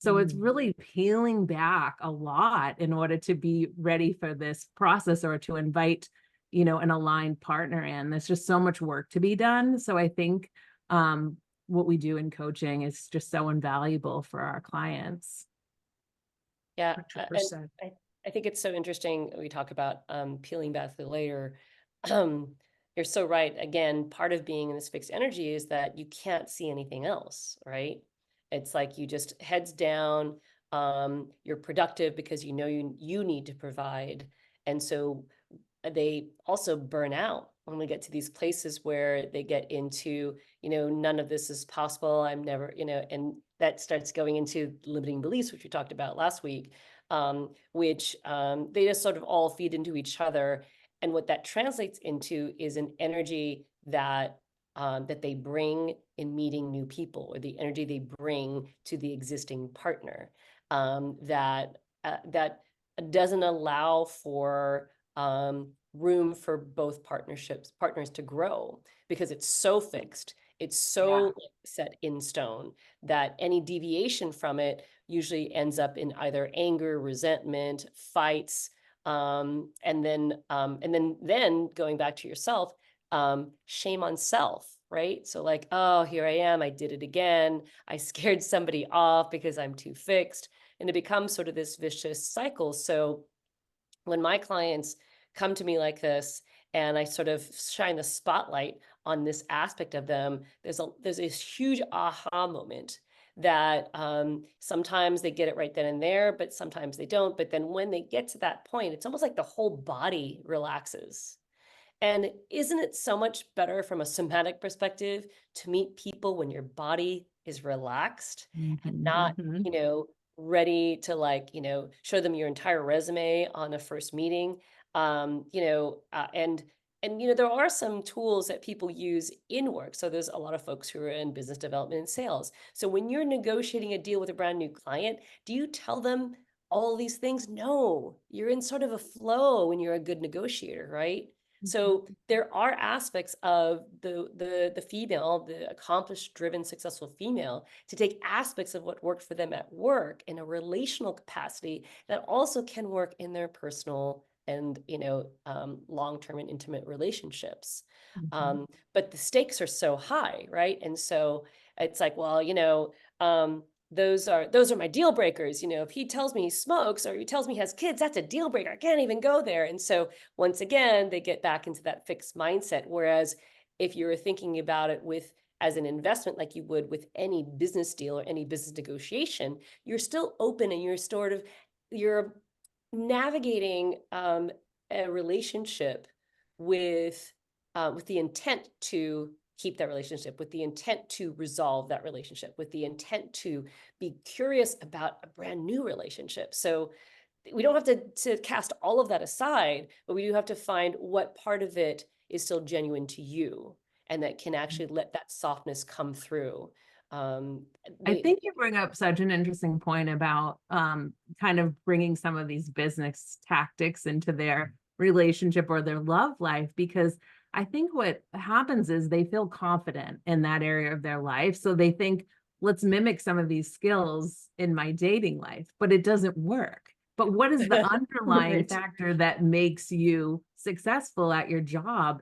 So it's really peeling back a lot in order to be ready for this process or to invite, an aligned partner in. There's just so much work to be done. So I think what we do in coaching is just so invaluable for our clients. Yeah, and 100%. I think it's so interesting. We talk about peeling back the layer. Um, you're so right. Again, part of being in this fixed energy is that you can't see anything else, right? It's like you just heads down. You're productive because you know you need to provide, and so they also burn out when we get to these places where they get into, none of this is possible. I'm never, and that starts going into limiting beliefs, which we talked about last week, which they just sort of all feed into each other. And what that translates into is an energy that they bring in meeting new people, or the energy they bring to the existing partner, that doesn't allow for room for both partners to grow, because it's so fixed. It's Yeah. so set in stone that any deviation from it usually ends up in either anger, resentment, fights, and then going back to yourself, shame on self, right? So like, oh, here I am, I did it again. I scared somebody off because I'm too fixed. And it becomes sort of this vicious cycle. So when my clients come to me like this and I sort of shine the spotlight on this aspect of them, there's this huge aha moment that sometimes they get it right then and there, but sometimes they don't. But then when they get to that point, it's almost like the whole body relaxes. And isn't it so much better from a somatic perspective to meet people when your body is relaxed and not, Mhm. ready to, like, show them your entire resume on a first meeting? And there are some tools that people use in work. So there's a lot of folks who are in business development and sales. So when you're negotiating a deal with a brand new client, do you tell them all these things? No, you're in sort of a flow when you're a good negotiator, right? So there are aspects of the female, the accomplished, driven, successful female, to take aspects of what worked for them at work in a relational capacity that also can work in their personal and long-term and intimate relationships. Mhm. Um, but the stakes are so high, right? And so it's like, well, those are my deal breakers. If he tells me he smokes or he tells me he has kids, that's a deal breaker. I can't even go there. And so once again, they get back into that fixed mindset. Whereas if you're thinking about it as an investment, like you would with any business deal or any business negotiation, you're still open and you're navigating a relationship with with the intent to keep that relationship, with the intent to resolve that relationship, with the intent to be curious about a brand new relationship. So we don't have to cast all of that aside, but we do have to find what part of it is still genuine to you and that can actually let that softness come through. Um, I the think you bring up such an interesting point about kind of bringing some of these business tactics into their relationship or their love life, because I think what happens is they feel confident in that area of their life. So they think, let's mimic some of these skills in my dating life, but it doesn't work. But what is the underlying right. factor that makes you successful at your job